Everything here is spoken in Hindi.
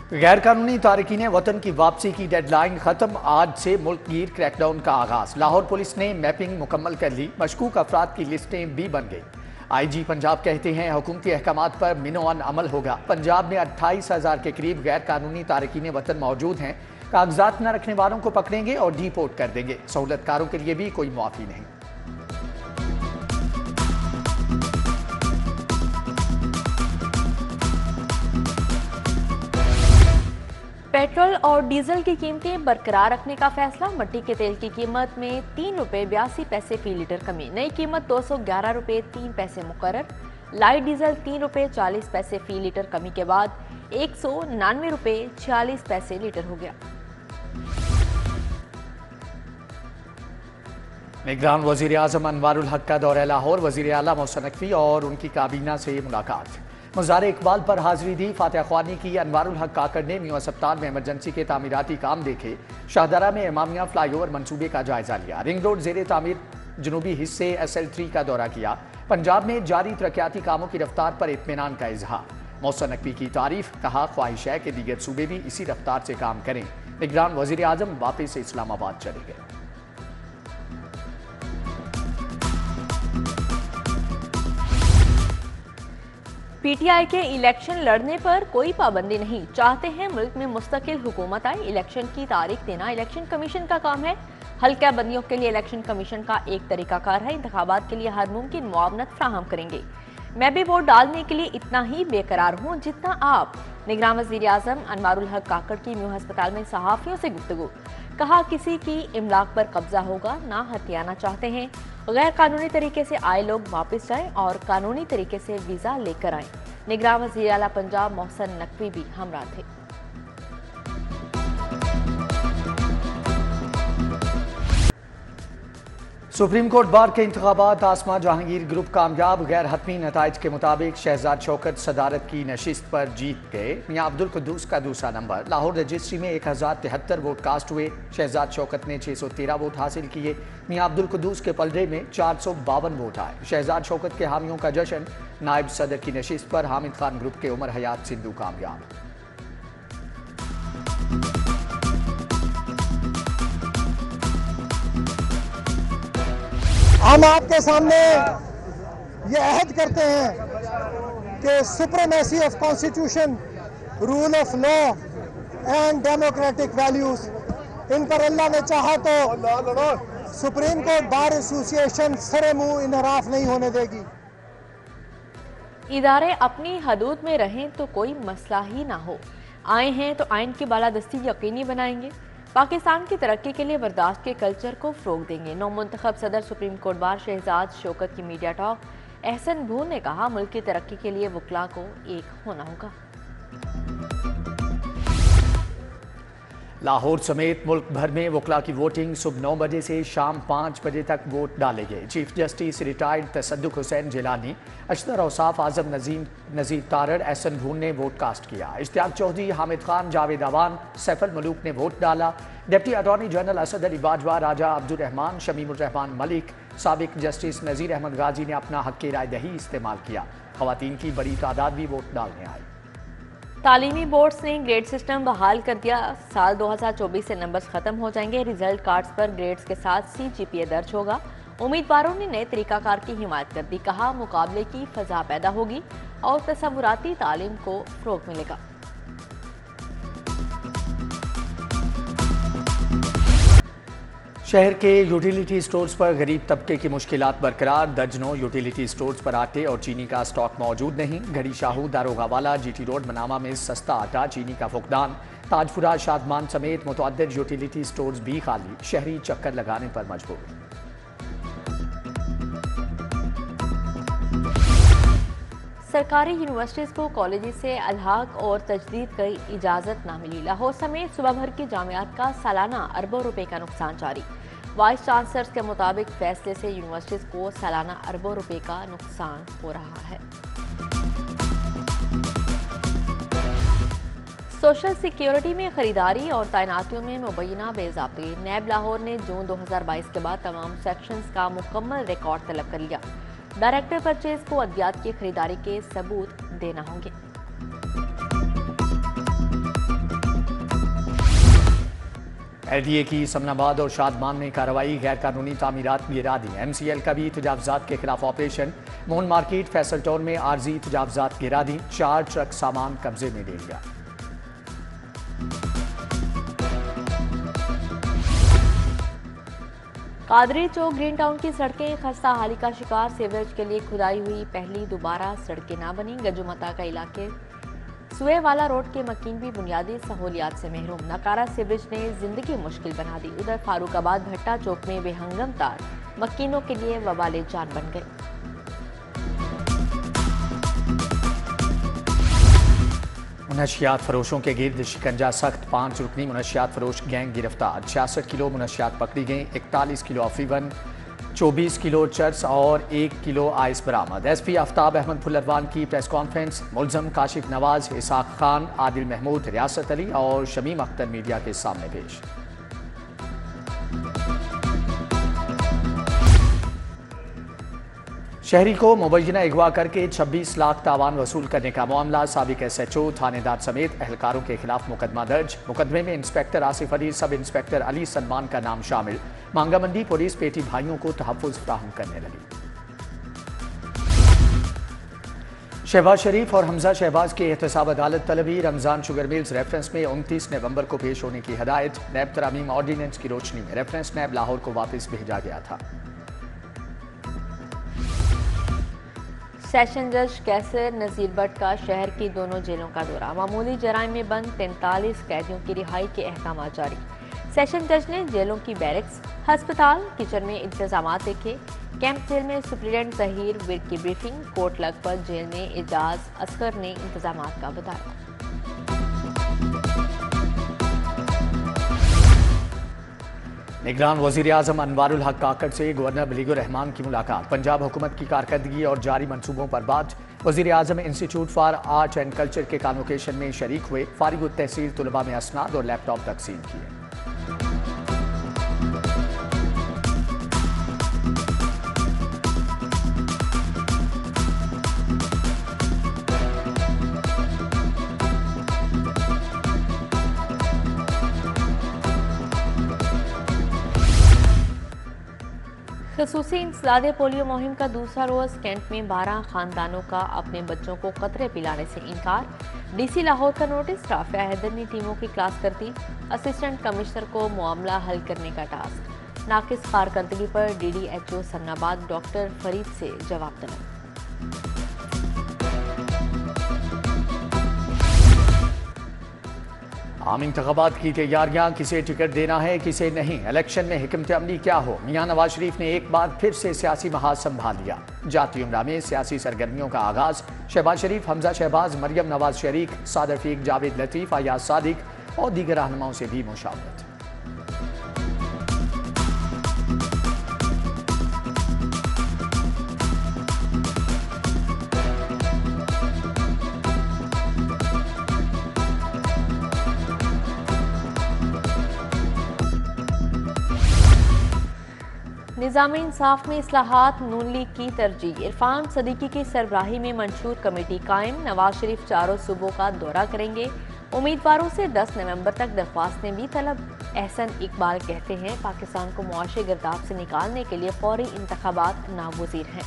गैर कानूनी तारकीन वतन की वापसी की डेडलाइन खत्म। आज से मुल्क गिर क्रैकडाउन का आगाज। लाहौर पुलिस ने मैपिंग मुकम्मल कर ली। मशकूक अफराद की लिस्टें भी बन गई। IG पंजाब कहते हैं हुकूमती अहकामात पर मिनोअन अमल होगा। पंजाब में 28,000 के करीब गैर कानूनी तारकीन वतन मौजूद हैं। कागजात न रखने वालों को पकड़ेंगे और डिपोर्ट कर देंगे। सहूलतकारों के लिए भी कोई मुआफी नहीं। पेट्रोल और डीजल की कीमतें बरकरार रखने का फैसला। मट्टी के तेल की कीमत में 3 रुपये 82 पैसे फी लीटर कमी। नई कीमत 211 रुपये 3 पैसे मुकर्रर। लाइट डीजल 3 रुपये 40 पैसे फी लीटर कमी के बाद 199 रुपये 46 पैसे लीटर हो गया। निगरान वजीर आजम अनवारुल हक का दौरा लाहौर। वजीर आला मोहसिन नकवी और उनकी काबीना से मुलाकात। मज़ार इकबाल पर हाजिरी दी। फातिहा ख्वानी की। अनवारुल हक काकड़ ने न्यू अस्पताल में इमरजेंसी के तामीराती काम देखे। शाहदरा में इमामिया फ्लाईओवर मंसूबे का जायजा लिया। रिंग रोड जेर तामीर जनूबी हिस्से SL3 का दौरा किया। पंजाब में जारी तरक्याती कामों की रफ्तार पर इत्मीनान का इजहार। मोहसिन नकवी की तारीफ। कहा ख्वाहिश है कि दीगर सूबे भी इसी रफ्तार से काम करें। निगरान वजीर आजम वापस इस्लामाबाद चले गए। PTI के इलेक्शन लड़ने पर कोई पाबंदी नहीं। चाहते हैं मुल्क में मुस्तकिल हुकूमत आए। इलेक्शन की तारीख देना इलेक्शन कमीशन का काम है। हल्का बंदियों के लिए इलेक्शन कमीशन का एक तरीकाकार है। इंतखाबात के लिए हर मुमकिन मुआवनत फ्राहम करेंगे। मैं भी वोट डालने के लिए इतना ही बेकरार हूँ जितना आप। निगरान वज़ीर आज़म अनवारुल हक काकड़ की न्यू अस्पताल में सहाफ़ियों से गुफ्तगू। कहा किसी की इमलाक पर कब्जा होगा ना हथियाना चाहते हैं। गैर कानूनी तरीके से आए लोग वापस जाएं और कानूनी तरीके से वीज़ा लेकर आएं। निगरान वज़ीर आला पंजाब मोहसिन नकवी भी हमरा थे। सुप्रीम कोर्ट बार के इंतखाबात। आसमा जहांगीर ग्रुप कामयाब। गैर हतमी नताइज के मुताबिक शहजाद शौकत सदारत की नशिस्त पर जीत गए। मियां अब्दुल कुद्दूस का दूसरा नंबर। लाहौर रजिस्ट्री में 1073 वोट कास्ट हुए। शहजाद शौकत ने 613 वोट हासिल किए। मियां अब्दुल कुद्दूस के पलड़े में 452 वोट आए। शहजाद शौकत के हामियों का जश्न। नायब सदर की नशिस्त पर हामिद खान ग्रुप के उमर हयात सिद्धू कामयाब। हम आपके सामने ये अहद करते हैं कि supremacy of constitution, rule of law and democratic values, इन पर अल्लाह ने चाहा तो सुप्रीम कोर्ट बार एसोसिएशन सरे मुंह इनहराफ नहीं होने देगी। इदारे अपनी हदूद में रहें तो कोई मसला ही ना हो। आए हैं तो आइन की बालादस्ती यकीनी बनाएंगे। पाकिस्तान की तरक्की के लिए बर्दाश्त के कल्चर को फ़रोग देंगे। नौमुंतखब सदर supreme court bar Shahzad Shaukat की मीडिया टॉक। एहसन भून ने कहा मुल्क की तरक्की के लिए वकला को एक होना होगा। लाहौर समेत मुल्क भर में वकला की वोटिंग सुबह 9 बजे से शाम 5 बजे तक वोट डाले गए। Chief justice retired Tassaduq Hussain Jillani, Ashtar Ausaf Azam Nazir Tarar, Ehsan Bhoon ने वोट कास्ट किया। इश्तियाक चौधरी, हामिद खान, जावेद अवान, सैफुल मलूक ने वोट डाला। Deputy attorney general Asad Ali Bajwa, Raja Abdul Rehman, Shamimur Rehman Malik, साबिक जस्टिस नज़ीर अहमद गाजी ने अपना हक राय दही इस्तेमाल किया। खवातीन की बड़ी तादाद भी वोट डालने आई। तालीमी बोर्ड्स ने ग्रेड सिस्टम बहाल कर दिया। साल 2024 से नंबर्स खत्म हो जाएंगे। रिजल्ट कार्ड्स पर ग्रेड्स के साथ CGPA दर्ज होगा। उम्मीदवारों ने नए तरीकाकार की हिमायत कर दी। कहा मुकाबले की फजा पैदा होगी और तसव्वुराती तालीम को फ़रोग मिलेगा। शहर के यूटिलिटी स्टोर्स पर गरीब तबके की मुश्किलात बरकरार। दर्जनों यूटिलिटी स्टोर्स पर आटे और चीनी का स्टॉक मौजूद नहीं। घड़ी शाहू, दारोगावाला, GT रोड, मनामा में सस्ता आटा चीनी का फुकदान। ताजपुरा, शादमान समेत मुतअद्दिद यूटिलिटी स्टोर्स भी खाली। शहरी चक्कर लगाने पर मजबूर। सरकारी यूनिवर्सिटीज़ को कॉलेज से अलहाक और तजदीद की इजाज़त ना मिली। लाहौर समेत सुबह भर की जामियात का सालाना अरबों रुपए का नुकसान जारी। वाइस चांसलर्स के मुताबिक फैसले से यूनिवर्सिटीज़ को सालाना अरबों रुपए का नुकसान हो रहा है। सोशल सिक्योरिटी में खरीदारी और तैनातियों में मुबैना बेज़ाब्ती। नैब लाहौर ने जून 2022 के बाद तमाम सेक्शंस का मुकम्मल रिकॉर्ड तलब कर लिया। डायरेक्टर परचेज को अद्वियात की खरीदारी के सबूत देना होंगे। LDA की समनाबाद और शादमान में कार्रवाई, गैर कानूनी तामीरात गिरा दी। MCL का भी तजावजात के खिलाफ operation, Mohan market Faisal town में आर्जी तजावजात गिरा दी, 4 ट्रक सामान कब्जे में ले लिया। कादरी चौक ग्रीन टाउन की सड़कें खस्ता हाली का शिकार, सीवरेज के लिए खुदाई हुई पहली दोबारा सड़कें ना बनी। गजुमता का इलाके सुए वाला रोड के मकीन भी बुनियादी सहूलियात से महरूम, नकारा सीवरेज ने जिंदगी मुश्किल बना दी। उधर फारूकाबाद भट्टा चौक में बेहंगम तार मकीनों के लिए वबाले जान बन गए। मुनशियात फरोशों के गिर्द शिकंजा सख्त, 5 रुकनी मुनशियात फरोश गैंग गिरफ्तार, 66 किलो मुनशियात पकड़ी गई, 41 किलो अफीवन, 24 किलो चर्स और 1 किलो आइस बरामद। SP आफ्ताब अहमद फुल्लरवान की प्रेस कॉन्फ्रेंस, मुलजम काशिफ नवाज, इसाक खान, आदिल महमूद, रियासत अली और शमीम अख्तर मीडिया के सामने पेश। शहरी को मुबैना अगवा करके 26 लाख तावान वसूल करने का मामला, साबिक SHO थानेदार समेत एहलकारों के खिलाफ मुकदमा दर्ज। मुकदमे में inspector Asif Ali, sub inspector Ali Salman का नाम शामिल। मांगा मंडी पुलिस पेटी भाइयों को तहफ़्फ़ुज़ फराहम करने लगी। शहबाज शरीफ और हमजा शहबाज के एहतसाब अदालत तलबी, रमजान शुगर मिल्स रेफरेंस में 29 नवंबर को पेश होने की हदायत। नैब तरामीम ऑर्डीनेंस की रोशनी में रेफरेंस नैब लाहौर को वापस भेजा गया था। सेशन जज कैसर नज़ीर भट्ट का शहर की दोनों जेलों का दौरा, मामूली जराइम में बंद 43 कैदियों की रिहाई के अहकाम जारी। सेशन जज ने जेलों की बैरक्स, हस्पताल, किचन में इंतजाम देखे। कैंप जेल में सुप्रीडेंट जहीर विर्क की ब्रीफिंग, कोर्ट लखपत जेल में एजाज असगर ने इंतजाम का बताया। निगरान वज़ीर आज़म अनवारुल हक काकड़ से गवर्नर बलीगुर रहमान की मुलाकात, पंजाब हुकूमत की कारकर्दगी और जारी मंसूबों पर बात। वज़ीर आज़म institute for art and culture के कॉन्वोकेशन में शरीक हुए, फारिग तहसील तलबा में असनाद और लैपटॉप तकसीम किए। खसूसी इंसदादे पोलियो मुहिम का दूसरा रोज, कैंट में 12 खानदानों का अपने बच्चों को कतरे पिलाने से इनकार। DC लाहौर का नोटिस, राफिया हैदर ने टीमों की क्लास कर दी। असिस्टेंट कमिश्नर को मामला हल करने का टास्क। नाकिस कारकर्दगी पर DDHO सन्नाबाद डॉक्टर फरीद से जवाब तलब। आम इंतखाबात की तैयारियां, किसे टिकट देना है किसे नहीं, इलेक्शन में हिकमत अमली क्या हो। मियां नवाज शरीफ ने एक बार फिर से सियासी महाज संभाल लिया। जाती उम्रा में सियासी सरगर्मियों का आगाज, शहबाज शरीफ, हमजा शहबाज, मरियम नवाज शरीक, सादर फीक, जावेद लतीफ, अयाज सादिक और दीगर रहनुमाओं से भी मुशावरत। निज़ाम इंसाफ में इस्लाहात, नून लीग की तरजीह। इरफान सदीकी की सरबराही में मंशूर कमेटी कायम। नवाज शरीफ चारों सूबों का दौरा करेंगे। उम्मीदवारों से 10 नवंबर तक दरख्वास्तें भी तलब। एहसन इकबाल कहते हैं, पाकिस्तान को मुआशी गिरदाव से निकालने के लिए फौरी इंतखाबात नागुज़ीर हैं।